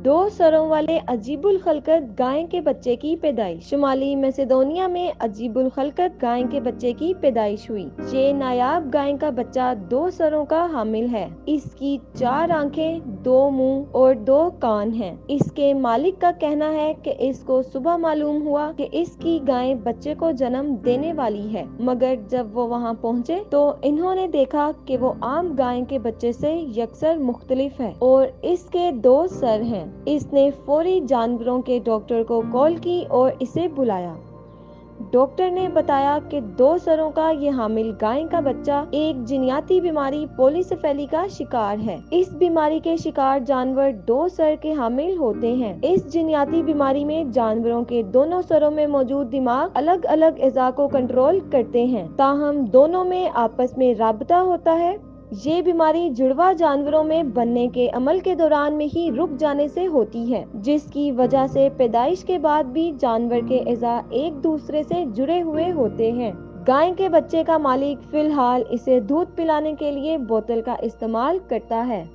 दो सरों वाले अजीबुल खलकत गाय के बच्चे की पैदाइश। शुमाली मैसेडोनिया में अजीबुल खलकत गाय के बच्चे की पैदाइश हुई। ये नायाब गाय का बच्चा दो सरों का हामिल है। इसकी 4 आंखें, 2 मुंह और 2 कान हैं। इसके मालिक का कहना है कि इसको सुबह मालूम हुआ कि इसकी गाय बच्चे को जन्म देने वाली है, मगर जब वो वहाँ पहुँचे तो इन्होंने देखा कि वो आम गाय के बच्चे से यकसर मुख्तलिफ है और इसके 2 सर हैं। इसने फौरी जानवरों के डॉक्टर को कॉल की और इसे बुलाया। डॉक्टर ने बताया कि 2 सरों का ये हामिल गाय का बच्चा एक जिन्याती बीमारी पोलीसेफेली का शिकार है। इस बीमारी के शिकार जानवर 2 सर के हामिल होते हैं। इस जिन्याती बीमारी में जानवरों के दोनों सरों में मौजूद दिमाग अलग अलग अज़ा को कंट्रोल करते हैं, ताहम दोनों में आपस में राबता होता है। ये बीमारी जुड़वा जानवरों में बनने के अमल के दौरान में ही रुक जाने से होती है, जिसकी वजह से पैदाइश के बाद भी जानवर के अज़ा एक दूसरे से जुड़े हुए होते हैं। गाय के बच्चे का मालिक फिलहाल इसे दूध पिलाने के लिए बोतल का इस्तेमाल करता है।